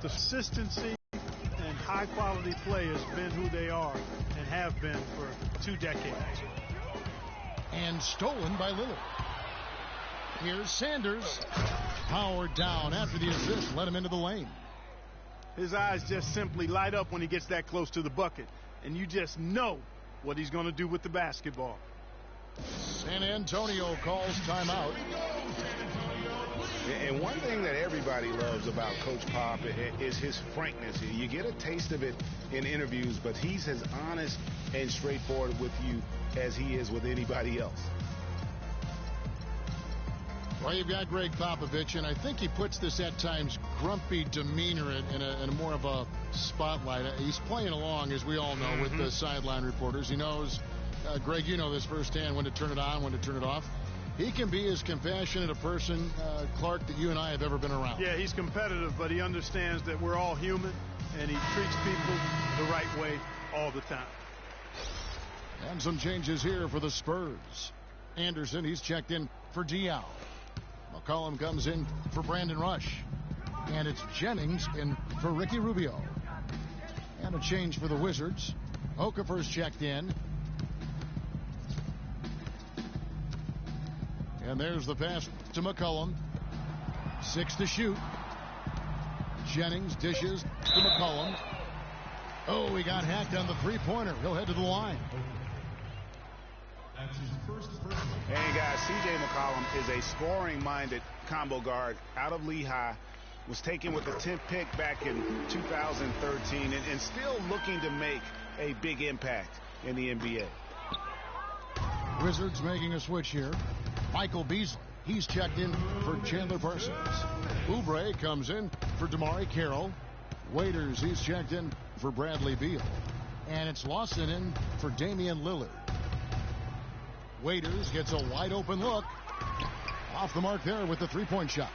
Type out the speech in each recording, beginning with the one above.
The consistency and high-quality play has been who they are and have been for 2 decades. And stolen by Lillard. Here's Sanders. Powered down after the assist. Let him into the lane. His eyes just simply light up when he gets that close to the bucket. And you just know what he's going to do with the basketball. San Antonio calls timeout. And one thing that everybody loves about Coach Pop is his frankness. You get a taste of it in interviews, but he's as honest and straightforward with you as he is with anybody else. Well, you've got Greg Popovich, and I think he puts this at times grumpy demeanor in a more of a spotlight. He's playing along, as we all know, with the sideline reporters. He knows, Greg, you know this firsthand, when to turn it on, when to turn it off. He can be as compassionate a person, Clark, that you and I have ever been around. Yeah, he's competitive, but he understands that we're all human, and he treats people the right way all the time. And some changes here for the Spurs. Anderson, he's checked in for Diaw. McCollum comes in for Brandon Rush. And it's Jennings in for Ricky Rubio. And a change for the Wizards. Okafor's checked in. And there's the pass to McCollum. 6 to shoot. Jennings dishes to McCollum. Oh, he got hacked on the three-pointer. He'll head to the line. That's his first. And guys, C.J. McCollum is a scoring-minded combo guard out of Lehigh. Was taken with the 10th pick back in 2013 and still looking to make a big impact in the NBA. Wizards making a switch here. Michael Beasley, he's checked in for Chandler Parsons. Oubre comes in for Damari Carroll. Waiters, he's checked in for Bradley Beal. And it's Lawson in for Damian Lillard. Waiters gets a wide open look. Off the mark there with the three-point shot.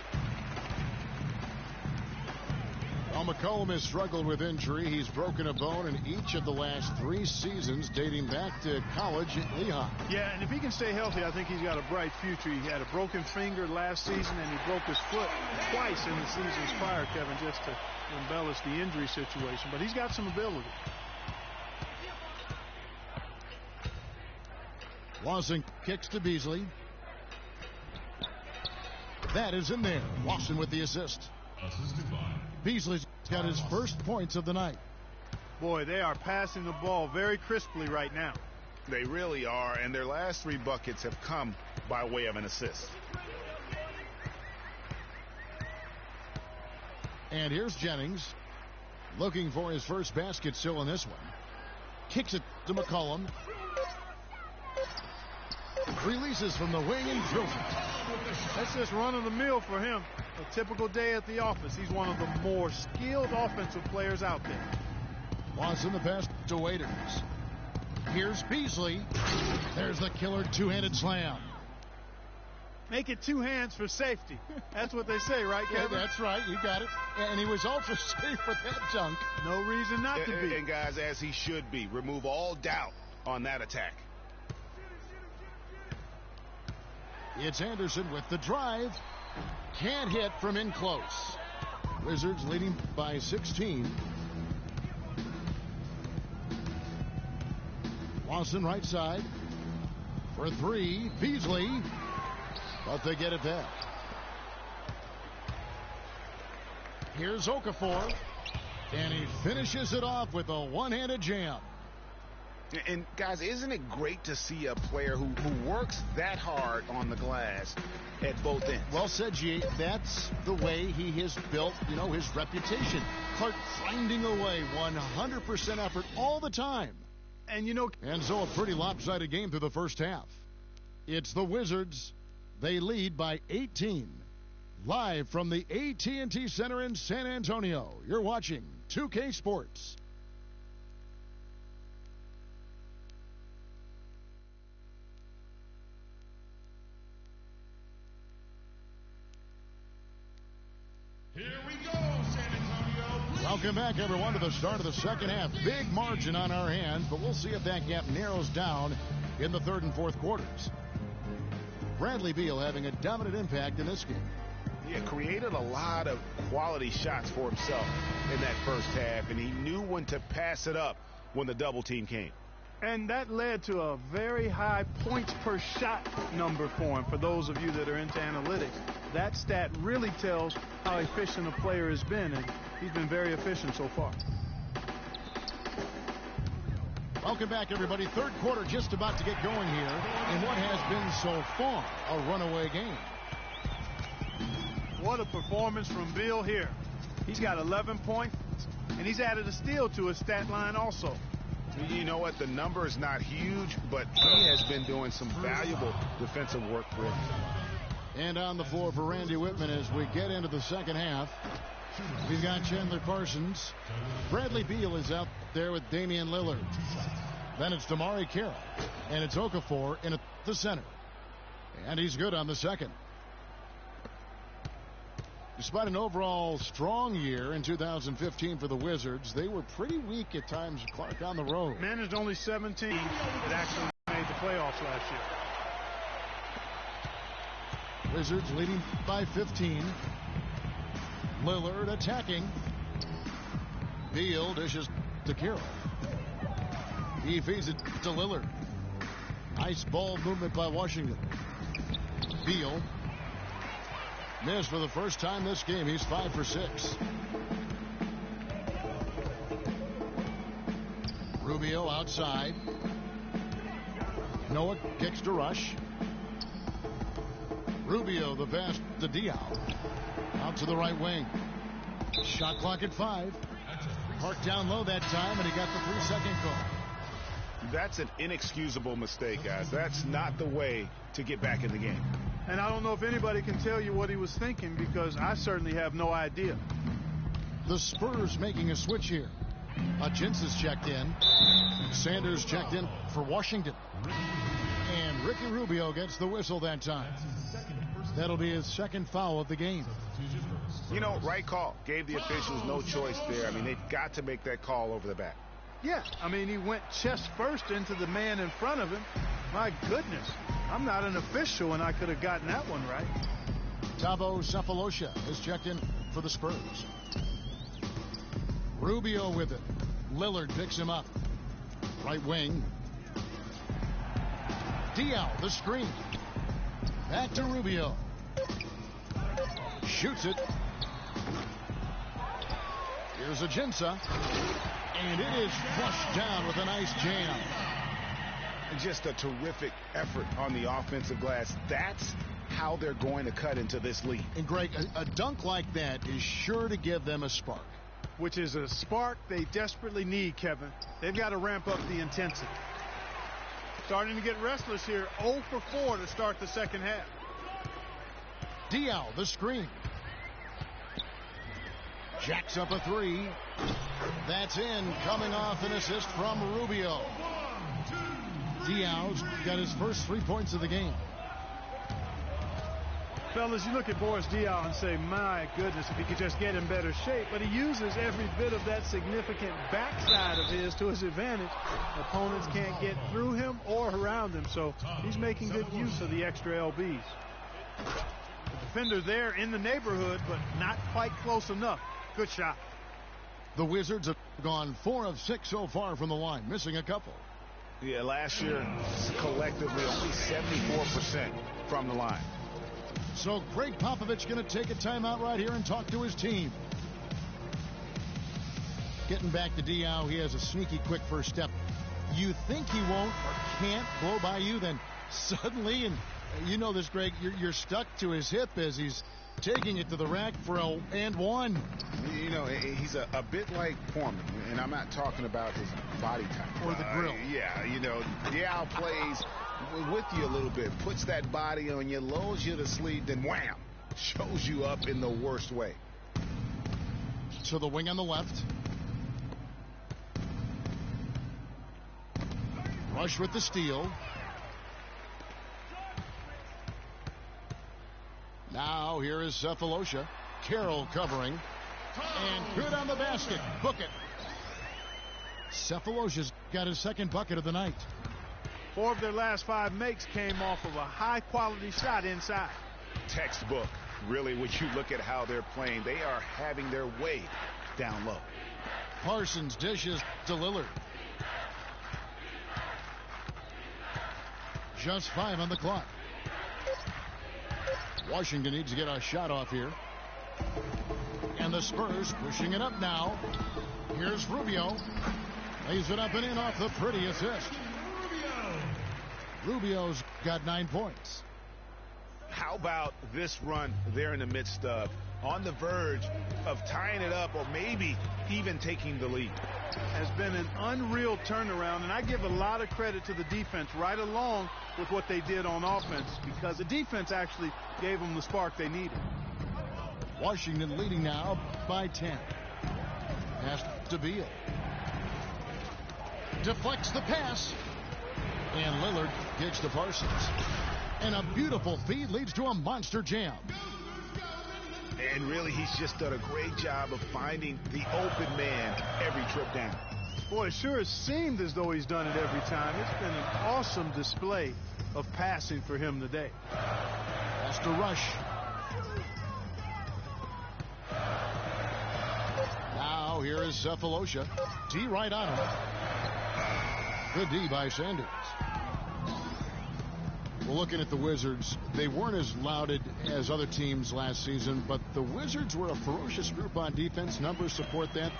Well, McCollum has struggled with injury. He's broken a bone in each of the last 3 seasons, dating back to college at Lehigh. Yeah, and if he can stay healthy, I think he's got a bright future. He had a broken finger last season, and he broke his foot twice in the seasons prior, Kevin, just to embellish the injury situation. But he's got some ability. Lawson kicks to Beasley. That is in there. Lawson with the assist. Beasley's got his first points of the night. Boy, they are passing the ball very crisply right now. They really are, and their last 3 buckets have come by way of an assist. And here's Jennings, looking for his first basket still in this one. Kicks it to McCollum. Releases from the wing and drills it. That's just running the mill for him. A typical day at the office. He's one of the more skilled offensive players out there. Lawson the pass to Waiters. Here's Beasley. There's the killer two-handed slam. Make it 2 hands for safety. That's what they say, right, Kevin? Yeah, that's right. You got it. And he was also safe with that dunk. No reason not to be. And guys, as he should be, remove all doubt on that attack. It's Anderson with the drive. Can't hit from in close. Wizards leading by 16. Lawson right side for 3. Beasley. But they get it back. Here's Okafor. And he finishes it off with a one-handed jam. And, guys, isn't it great to see a player who works that hard on the glass at both ends? Well said, G. That's the way he has built, his reputation. Clark finding a way, 100% effort all the time. And so a pretty lopsided game through the first half. It's the Wizards. They lead by 18. Live from the AT&T Center in San Antonio, you're watching 2K Sports. Here we go, San Antonio. Welcome back, everyone, to the start of the second half. Big margin on our hands, but we'll see if that gap narrows down in the third and fourth quarters. Bradley Beal having a dominant impact in this game. Yeah, created a lot of quality shots for himself in that first half, and he knew when to pass it up when the double team came. And that led to a very high points per shot number for him. For those of you that are into analytics, that stat really tells how efficient a player has been, and he's been very efficient so far. Welcome back, everybody. Third quarter just about to get going here in what has been so far a runaway game. What a performance from Beal here. He's got 11 points, and he's added a steal to his stat line also. You know what? The number is not huge, but he has been doing some valuable defensive work for him. And on the floor for Randy Whitman as we get into the second half. We've got Chandler Parsons. Bradley Beal is out there with Damian Lillard. Then it's Damari Carroll. And it's Okafor in at the center. And he's good on the second. Despite an overall strong year in 2015 for the Wizards, they were pretty weak at times, Clark, on the road. Managed only 17 that actually made the playoffs last year. Wizards leading by 15. Lillard attacking. Beal dishes to Carroll. He feeds it to Lillard. Nice ball movement by Washington. Beal missed for the first time this game. He's 5 for 6. Rubio outside. Noah kicks to Rush. Rubio the pass to Diaw. Out to the right wing. Shot clock at 5. Parked down low that time, and he got the 3-second call. That's an inexcusable mistake, guys. That's not the way to get back in the game. And I don't know if anybody can tell you what he was thinking, because I certainly have no idea. The Spurs making a switch here. Hutchins is checked in. Sanders checked in for Washington. And Ricky Rubio gets the whistle that time. That'll be his second foul of the game. You know, right call. Gave the officials no choice there. I mean, they've got to make that call over the back. Yeah, I mean, he went chest first into the man in front of him. My goodness, I'm not an official, and I could have gotten that one right. Thabo Sefolosha is checked in for the Spurs. Rubio with it. Lillard picks him up. Right wing. Diaw, the screen. Back to Rubio. Shoots it. Here's Ajinça. And it is flushed down with a nice jam. Just a terrific effort on the offensive glass. That's how they're going to cut into this lead. And Greg, a dunk like that is sure to give them a spark. Which is a spark they desperately need, Kevin. They've got to ramp up the intensity. Starting to get restless here. 0 for 4 to start the second half. Diaw, the screen. Jacks up a 3. That's in, coming off an assist from Rubio. Diaw's got his first 3 points of the game. Fellas, you look at Boris Diaw and say, my goodness, if he could just get in better shape. But he uses every bit of that significant backside of his to his advantage. Opponents can't get through him or around him, so he's making good use of the extra LBs. The defender there in the neighborhood, but not quite close enough. Good shot. The Wizards have gone 4 of 6 so far from the line, missing a couple. Yeah, last year, collectively, only 74% from the line. So Greg Popovich going to take a timeout right here and talk to his team. Getting back to Diaw, he has a sneaky quick first step. You think he won't or can't blow by you, then suddenly, and you know this, Greg, you're stuck to his hip as he's taking it to the rack for a and one. You know, he's a bit like Foreman, and I'm not talking about his body type. Or the grill. Yeah, you know, Diaw plays with you a little bit, puts that body on you, lulls you to sleep, then wham, shows you up in the worst way. To the wing on the left. Rush with the steal. Now here is Sefolosha. Carroll covering. And good on the basket. Book it. Cephalosha's got his second bucket of the night. 4 of their last 5 makes came off of a high-quality shot inside. Textbook. really, when you look at how they're playing, they are having their way down low. Parsons dishes to Lillard. Just 5 on the clock. Washington needs to get a shot off here. And the Spurs pushing it up now. Here's Rubio. Lays it up and in off the pretty assist. Rubio's got 9 points. How about this run they're in the midst of? On the verge of tying it up or maybe even taking the lead. Has been an unreal turnaround, and I give a lot of credit to the defense right along with what they did on offense, because the defense actually gave them the spark they needed. Washington leading now by 10. Pass to Beal. Deflects the pass. And Lillard gets to Parsons. And a beautiful feed leads to a monster jam. And really, he's just done a great job of finding the open man every trip down. Boy, it sure has seemed as though he's done it every time. It's been an awesome display of passing for him today. Has to rush. Now here is Cephalosha. D right on him. Good D by Sanders. Well, looking at the Wizards, they weren't as lauded as other teams last season, but the Wizards were a ferocious group on defense. Numbers support that.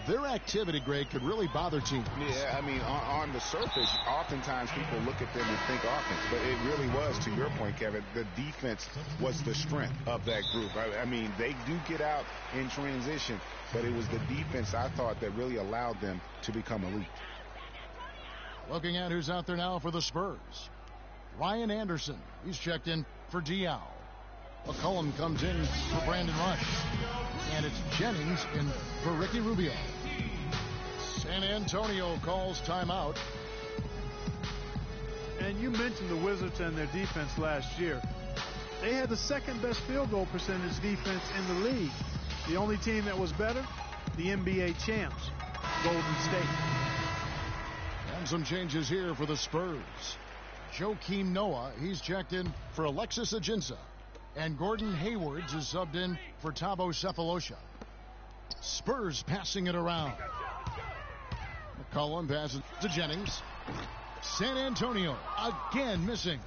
Their activity, Greg, could really bother teams. Yeah, I mean, on the surface, oftentimes people look at them and think offense, but it really was, to your point, Kevin, the defense was the strength of that group. I mean, they do get out in transition, but it was the defense, I thought, that really allowed them to become elite. Looking at who's out there now for the Spurs. Ryan Anderson, he's checked in for Diaw. McCollum comes in for Brandon Rush. And it's Jennings in for Ricky Rubio. San Antonio calls timeout. And you mentioned the Wizards and their defense last year. They had the second best field goal percentage defense in the league. The only team that was better, the NBA champs, Golden State. And some changes here for the Spurs. Joakim Noah, he's checked in for Alexis Ajinça. And Gordon Haywards is subbed in for Thabo Cephalosha. Spurs passing it around. McCollum passes to Jennings. San Antonio again missing.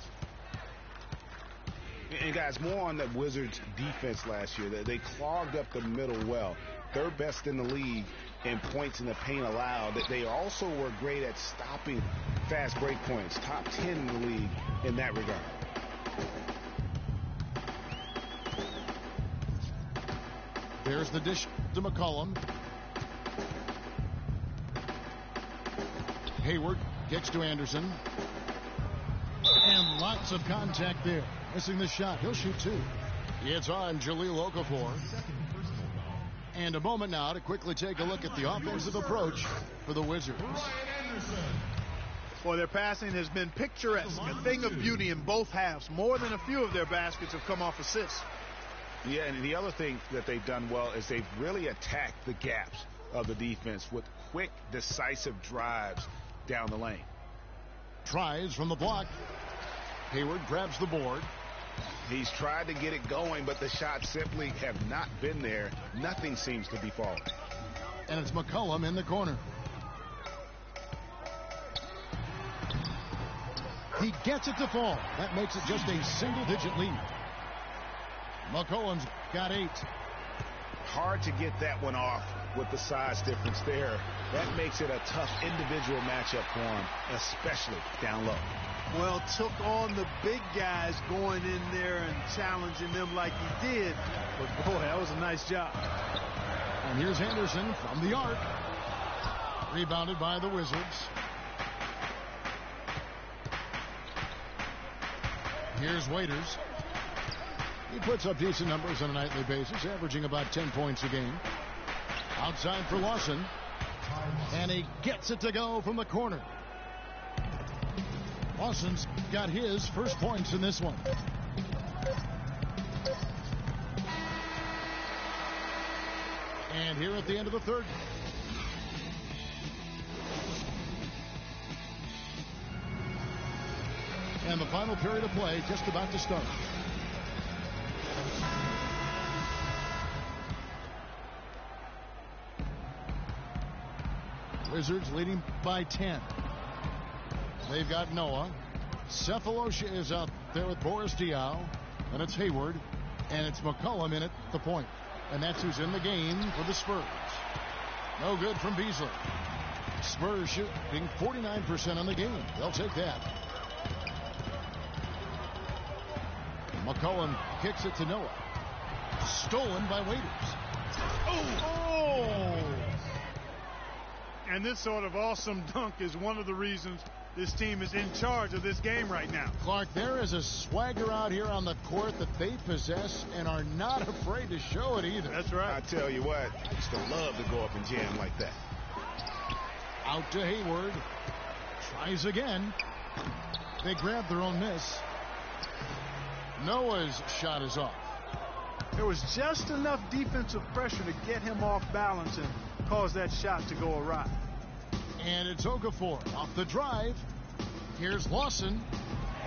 And guys, more on the Wizards defense last year. They clogged up the middle well. Third best in the league in points in the paint allowed. They also were great at stopping fast break points. Top 10 in the league in that regard. There's the dish to McCollum. Hayward gets to Anderson. And lots of contact there. Missing the shot. He'll shoot 2. It's on Jahlil Okafor. And a moment now to quickly take a look at the offensive approach for the Wizards. Boy, their passing has been picturesque. A thing of beauty in both halves. More than a few of their baskets have come off assists. Yeah, and the other thing that they've done well is they've really attacked the gaps of the defense with quick, decisive drives down the lane. Tries from the block. Hayward grabs the board. He's tried to get it going, but the shots simply have not been there. Nothing seems to be falling. And it's McCollum in the corner. He gets it to fall. That makes it just a single-digit lead. McCollum's got 8. Hard to get that one off with the size difference there. That makes it a tough individual matchup for him, especially down low. Well, took on the big guys going in there and challenging them like he did. But, boy, that was a nice job. And here's Anderson from the arc. Rebounded by the Wizards. Here's Waiters. He puts up decent numbers on a nightly basis, averaging about 10 points a game. Outside for Lawson. And he gets it to go from the corner. Lawson's got his first points in this one. And here at the end of the third. And the final period of play just about to start. Wizards leading by 10. They've got Noah. Cephalosha is out there with Boris Diaw. And it's Hayward. And it's McCollum in at the point. And that's who's in the game for the Spurs. No good from Beasley. Spurs shooting 49% on the game. They'll take that. McCollum kicks it to Noah. Stolen by Waiters. Oh! And this sort of awesome dunk is one of the reasons this team is in charge of this game right now. Clark, there is a swagger out here on the court that they possess and are not afraid to show it either. That's right. I tell you what, I used to love to go up and jam like that. Out to Hayward. Tries again. They grab their own miss. Noah's shot is off. There was just enough defensive pressure to get him off balance and cause that shot to go awry. And it's Okafor off the drive. Here's Lawson.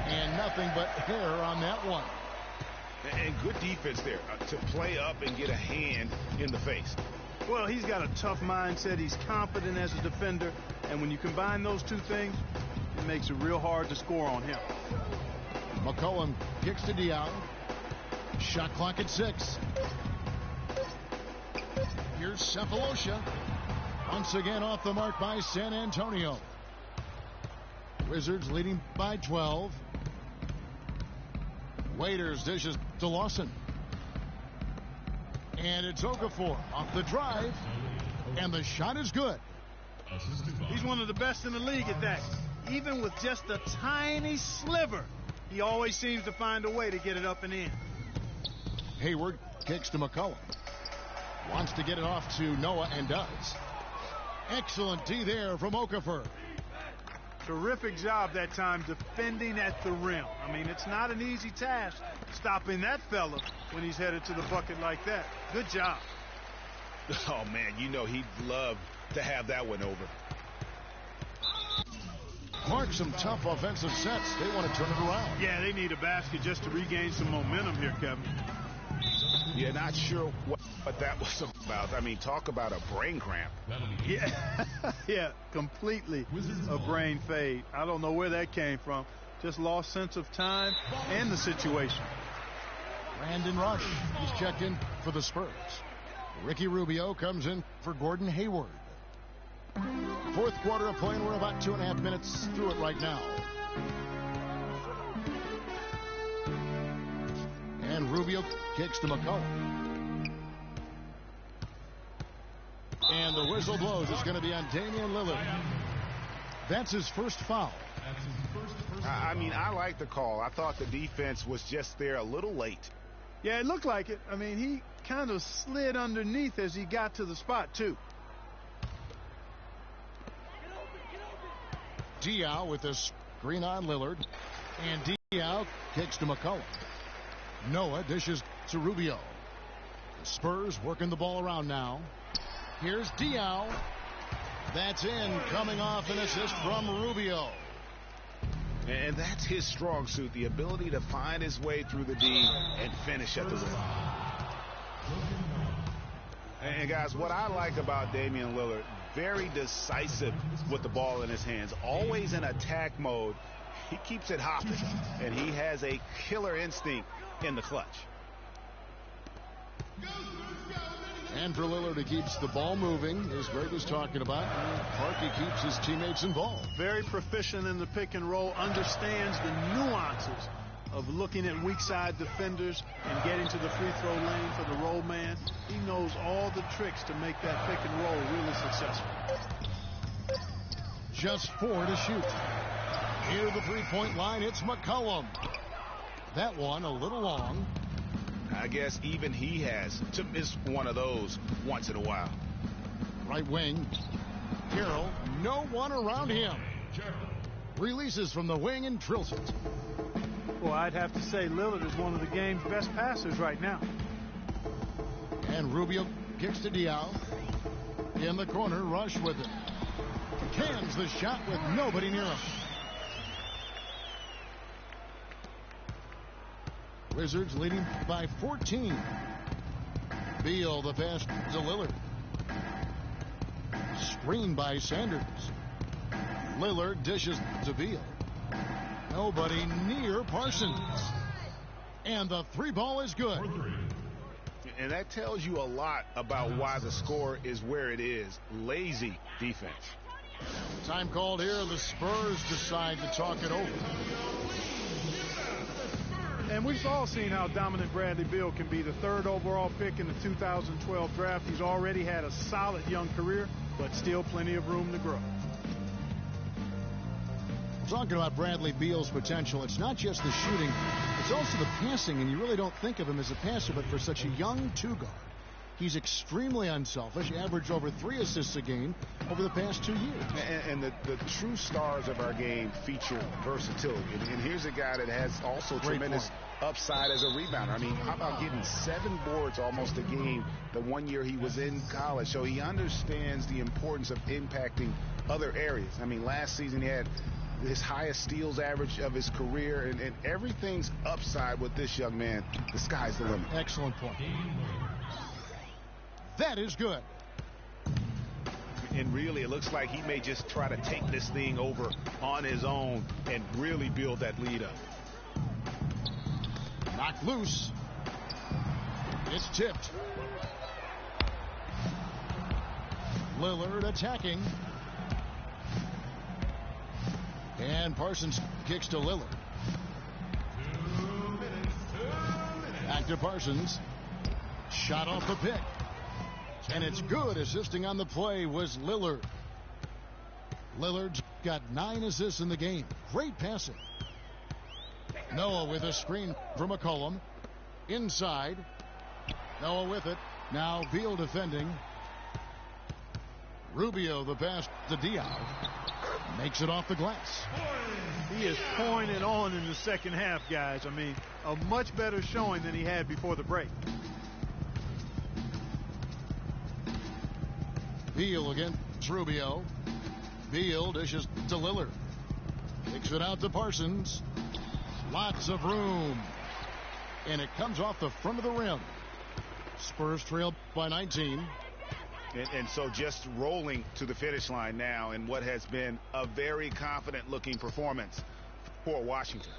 And nothing but hair on that one. And good defense there to play up and get a hand in the face. Well, he's got a tough mindset. He's confident as a defender. And when you combine those two things, it makes it real hard to score on him. McCollum kicks to Diaw. Shot clock at 6. Here's Cephalosha. Once again off the mark by San Antonio. Wizards leading by 12. Waiters dishes to Lawson. And it's Okafor off the drive. And the shot is good. He's one of the best in the league at that. Even with just a tiny sliver, he always seems to find a way to get it up and in. Hayward kicks to McCollum. Wants to get it off to Noah and does. Excellent D there from Okafor. Terrific job that time defending at the rim. I mean, it's not an easy task stopping that fella when he's headed to the bucket like that. Good job. Oh, man, you know he'd love to have that one over. Clark, some tough offensive sets. They want to turn it around. Yeah, they need a basket just to regain some momentum here, Kevin. Yeah, not sure what that was about. I mean, talk about a brain cramp. Yeah, yeah, completely a brain fade. I don't know where that came from. Just lost sense of time and the situation. Brandon Rush, he's checked in for the Spurs. Ricky Rubio comes in for Gordon Hayward. Fourth quarter of play, and we're about 2.5 minutes through it right now. And Rubio kicks to McCollum. And the whistle blows. It's going to be on Damian Lillard. That's his first foul. I mean, I like the call. I thought the defense was just there a little late. Yeah, it looked like it. I mean, he kind of slid underneath as he got to the spot, too. Diaw with a screen on Lillard. And Diaw kicks to McCollum. Noah dishes to Rubio. The Spurs working the ball around now. Here's Diaw. That's in, coming off an assist from Rubio. And that's his strong suit, the ability to find his way through the D and finish at the rim. And guys, what I like about Damian Lillard, very decisive with the ball in his hands, always in attack mode. He keeps it hopping, and he has a killer instinct in the clutch. And for Lillard, he keeps the ball moving, as Greg was talking about. Parkey keeps his teammates involved. Very proficient in the pick and roll, understands the nuances of looking at weak side defenders and getting to the free throw lane for the roll man. He knows all the tricks to make that pick and roll really successful. Just 4 to shoot. Near the three-point line, it's McCollum. That one a little long. I guess even he has to miss one of those once in a while. Right wing. Carroll, no one around him. Releases from the wing and drills it. Well, I'd have to say Lillard is one of the game's best passers right now. And Rubio kicks to Diaw. In the corner, Rush with it. Cans the shot with nobody near him. Wizards leading by 14. Beal the pass to Lillard. Screen by Sanders. Lillard dishes to Beal. Nobody near Parsons. And the three ball is good. And that tells you a lot about why the score is where it is. Lazy defense. Time called here. The Spurs decide to talk it over. And we've all seen how dominant Bradley Beal can be. The 3rd overall pick in the 2012 draft. He's already had a solid young career, but still plenty of room to grow. Talking about Bradley Beal's potential, it's not just the shooting, it's also the passing, and you really don't think of him as a passer, but for such a young two-guard, he's extremely unselfish, averaged over 3 assists a game over the past 2 years. And the true stars of our game feature versatility. And here's a guy that has also tremendous upside as a rebounder. I mean, how about getting 7 boards almost a game the 1 year he was in college? So he understands the importance of impacting other areas. I mean, last season he had his highest steals average of his career, and everything's upside with this young man. The sky's the limit. Excellent point. That is good. And really, it looks like he may just try to take this thing over on his own and really build that lead up. Knocked loose. It's tipped. Lillard attacking. And Parsons kicks to Lillard. Back to Parsons. Shot off the pick. And it's good. Assisting on the play was Lillard. Lillard's got 9 assists in the game. Great passing. Noah with a screen from McCollum. Inside. Noah with it. Now Beal defending. Rubio the pass to Diaw. Makes it off the glass. He is pouring it on in the second half, guys. I mean, a much better showing than he had before the break. Beal against Rubio. Beal dishes to Lillard. Kicks it out to Parsons. Lots of room. And it comes off the front of the rim. Spurs trail by 19. And so just rolling to the finish line now in what has been a very confident-looking performance for Washington.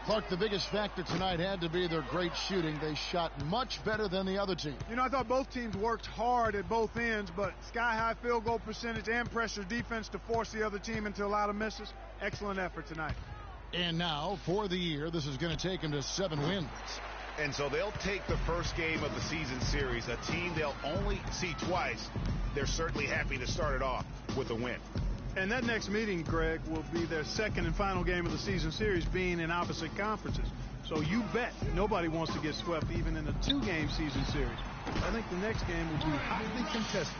Clark, the biggest factor tonight had to be their great shooting. They shot much better than the other team. You know, I thought both teams worked hard at both ends, but sky-high field goal percentage and pressure defense to force the other team into a lot of misses. Excellent effort tonight. And now, for the year, this is going to take them to 7 wins. And so they'll take the first game of the season series, a team they'll only see twice. They're certainly happy to start it off with a win. And that next meeting, Greg, will be their second and final game of the season series, being in opposite conferences. So you bet nobody wants to get swept even in a 2-game season series. I think the next game will be hotly contested.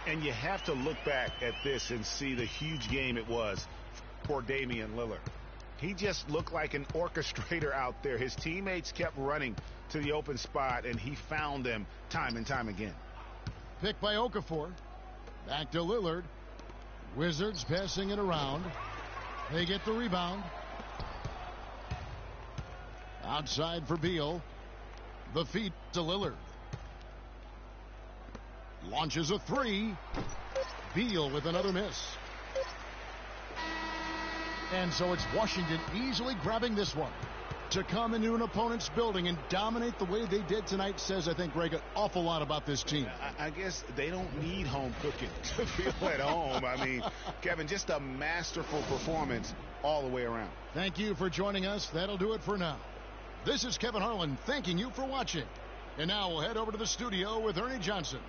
And you have to look back at this and see the huge game it was for Damian Lillard. He just looked like an orchestrator out there. His teammates kept running to the open spot, and he found them time and time again. Pick by Okafor. Back to Lillard. Wizards passing it around. They get the rebound. Outside for Beal. The feed to Lillard. Launches a 3. Beal with another miss. And so it's Washington easily grabbing this one. To come into an opponent's building and dominate the way they did tonight says, I think, Greg, an awful lot about this team. I guess they don't need home cooking to feel at home. I mean, Kevin, just a masterful performance all the way around. Thank you for joining us. That'll do it for now. This is Kevin Harlan thanking you for watching. And now we'll head over to the studio with Ernie Johnson.